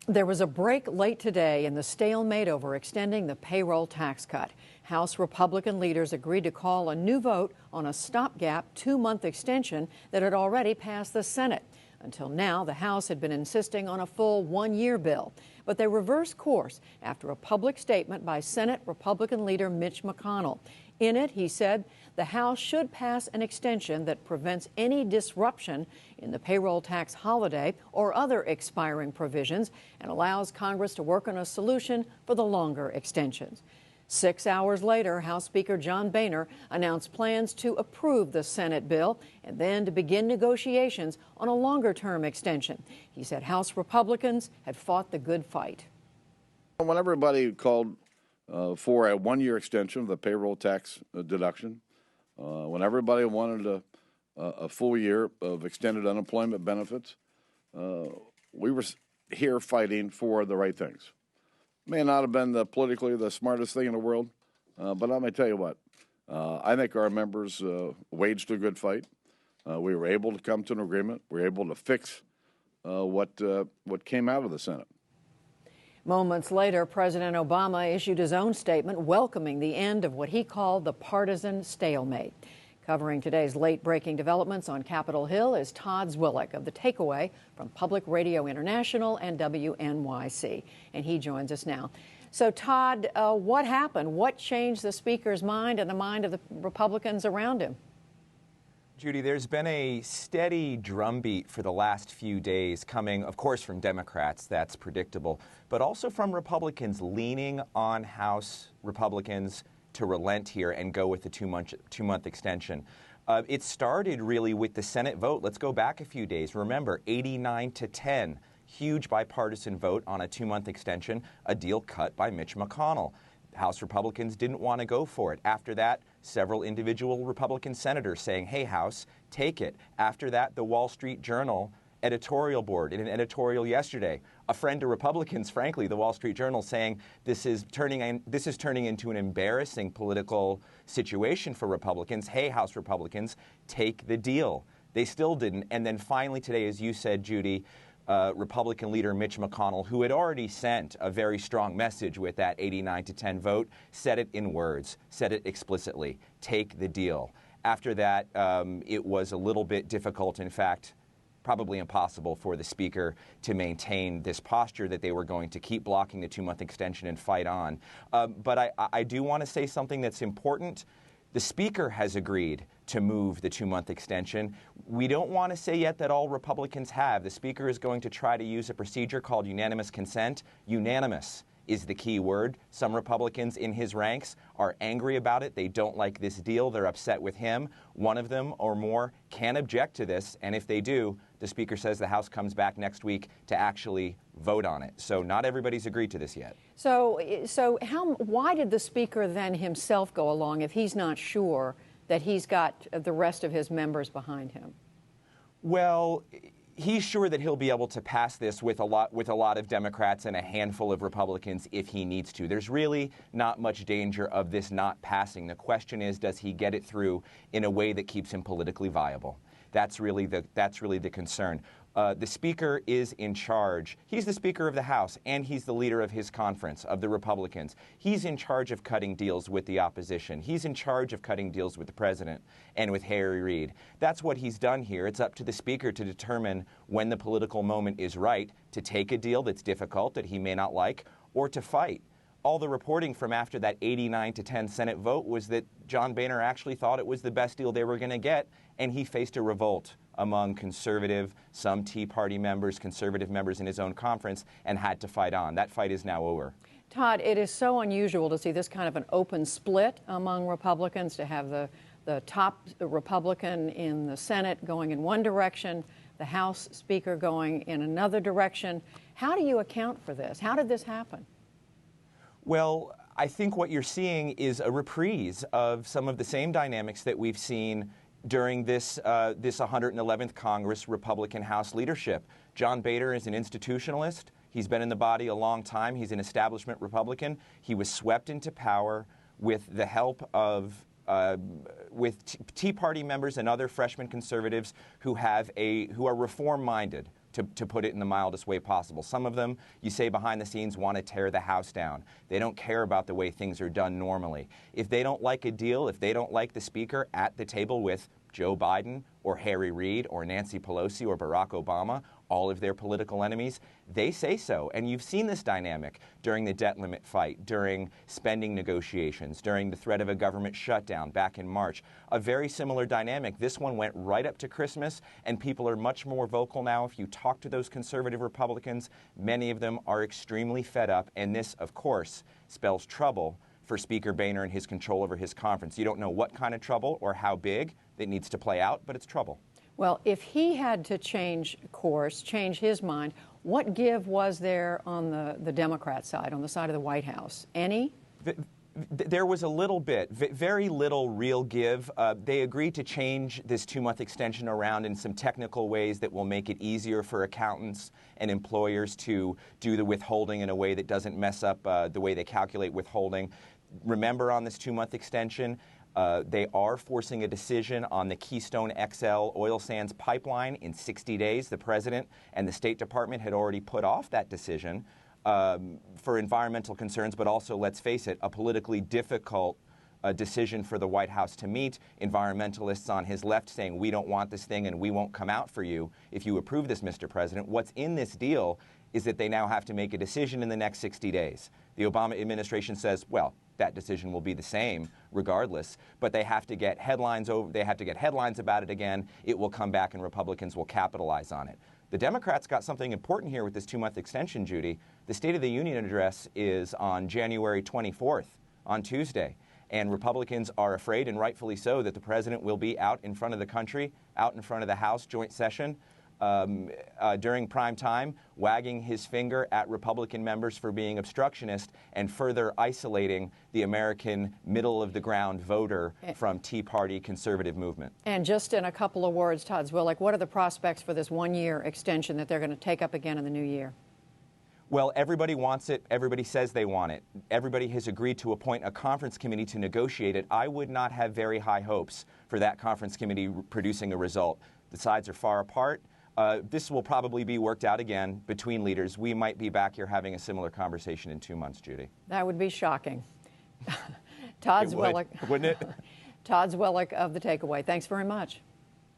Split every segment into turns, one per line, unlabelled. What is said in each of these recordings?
There was a break late today in the stalemate over extending the payroll tax cut. House Republican leaders agreed to call a new vote on a stopgap 2-month extension that had already passed the Senate. Until now, the House had been insisting on a full 1-year bill. But they reversed course after a public statement by Senate Republican leader Mitch McConnell. In it, he said the House should pass an extension that prevents any disruption in the payroll tax holiday or other expiring provisions and allows Congress to work on a solution for the longer extensions. 6 hours later, House Speaker John Boehner announced plans to approve the Senate bill and then to begin negotiations on a longer-term extension. He said House Republicans had fought the good fight.
When everybody called for a 1-year extension of the payroll tax deduction, when everybody wanted a full year of extended unemployment benefits, we were here fighting for the right things. May not have been politically the smartest thing in the world, but let me tell you what, I think our members waged a good fight. We were able to come to an agreement. We were able to fix what came out of the Senate.
Moments later, President Obama issued his own statement welcoming the end of what he called the partisan stalemate. Covering today's late-breaking developments on Capitol Hill is Todd Zwillich of The Takeaway from Public Radio International and WNYC, and he joins us now. So, Todd, what happened? What changed the Speaker's mind and the mind of the Republicans around him?
Judy, there's been a steady drumbeat for the last few days coming, of course, from Democrats, that's predictable, but also from Republicans leaning on House Republicans to relent here and go with the two-month extension. It started really with the Senate vote. Let's go back a few days. Remember, 89-10, huge bipartisan vote on a 2-month extension, a deal cut by Mitch McConnell. House Republicans didn't want to go for it. After that, several individual Republican senators saying, hey, House, take it. After that, the Wall Street Journal editorial board in an editorial yesterday, a friend to Republicans, frankly, the Wall Street Journal, saying this is turning into an embarrassing political situation for Republicans. Hey, House Republicans, take the deal. They still didn't. And then finally today, as you said, Judy, Republican leader Mitch McConnell, who had already sent a very strong message with that 89-10 vote, said it in words, said it explicitly, take the deal. After that, it was a little bit difficult, in fact, probably impossible for the Speaker to maintain this posture that they were going to keep blocking the 2-month extension and fight on. But I do want to say something that's important. The Speaker has agreed to move the 2-month extension. We don't want to say yet that all Republicans have. The Speaker is going to try to use a procedure called unanimous consent. Unanimous is the key word. Some Republicans in his ranks are angry about it. They don't like this deal. They're upset with him. One of them or more can object to this, and if they do, the Speaker says the House comes back next week to actually vote on it. So not everybody's agreed to this yet.
So why did the Speaker then himself go along if he's not sure that he's got the rest of his members behind him?
Well, he's sure that he'll be able to pass this with a lot of Democrats and a handful of Republicans if he needs to. There's really not much danger of this not passing. The question is, does he get it through in a way that keeps him politically viable? That's really the concern. The Speaker is in charge. He's the Speaker of the House, and he's the leader of his conference, of the Republicans. He's in charge of cutting deals with the opposition. He's in charge of cutting deals with the President and with Harry Reid. That's what he's done here. It's up to the Speaker to determine when the political moment is right to take a deal that's difficult, that he may not like, or to fight. All the reporting from after that 89-10 Senate vote was that John Boehner actually thought it was the best deal they were going to get, and he faced a revolt among conservative, some Tea Party members, conservative members in his own conference, and had to fight on. That fight is now over.
Todd, it is so unusual to see this kind of an open split among Republicans, to have the top Republican in the Senate going in one direction, the House Speaker going in another direction. How do you account for this? How did this happen?
Well, I think what you're seeing is a reprise of some of the same dynamics that we've seen during this 111th Congress Republican House leadership. John Boehner is an institutionalist. He's been in the body a long time. He's an establishment Republican. He was swept into power with the help of Tea Party members and other freshman conservatives who are reform-minded, to put it in the mildest way possible. Some of them, you say behind the scenes, want to tear the House down. They don't care about the way things are done normally. If they don't like a deal, if they don't like the Speaker at the table with Joe Biden or Harry Reid or Nancy Pelosi or Barack Obama, all of their political enemies, they say so. And you've seen this dynamic during the debt limit fight, during spending negotiations, during the threat of a government shutdown back in March. A very similar dynamic. This one went right up to Christmas, and people are much more vocal now. If you talk to those conservative Republicans, many of them are extremely fed up, and this, of course, spells trouble for Speaker Boehner and his control over his conference. You don't know what kind of trouble or how big it needs to play out, but it's trouble.
Well, if he had to change course, change his mind, what give was there on the Democrat side, on the side of the White House? Any?
There was a little bit, very little real give. They agreed to change this 2-month extension around in some technical ways that will make it easier for accountants and employers to do the withholding in a way that doesn't mess up the way they calculate withholding. Remember, on this 2-month extension, they are forcing a decision on the Keystone XL oil sands pipeline in 60 days. The President and the State Department had already put off that decision for environmental concerns, but also, let's face it, a politically difficult decision for the White House to meet. Environmentalists on his left saying, we don't want this thing and we won't come out for you if you approve this, Mr. President. What's in this deal is that they now have to make a decision in the next 60 days. The Obama administration says, well, that decision will be the same regardless, but they have to get headlines about it again. It will come back and Republicans will capitalize on it. The Democrats got something important here with this 2-month extension, Judy. The State of the Union address is on January 24th, on Tuesday. And Republicans are afraid, and rightfully so, that the president will be out in front of the country, out in front of the House joint session during prime time, wagging his finger at Republican members for being obstructionist and further isolating the American middle-of-the-ground voter from Tea Party conservative movement.
And just in a couple of words, Todd Zwillich, what are the prospects for this 1-year extension that they're going to take up again in the new year?
Well, everybody wants it. Everybody says they want it. Everybody has agreed to appoint a conference committee to negotiate it. I would not have very high hopes for that conference committee producing a result. The sides are far apart. This will probably be worked out again between leaders. We might be back here having a similar conversation in 2 months, Judy.
That would be shocking. Todd Zwillich.
Wouldn't it?
Todd Zwillich of The Takeaway. Thanks very much.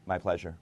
My pleasure.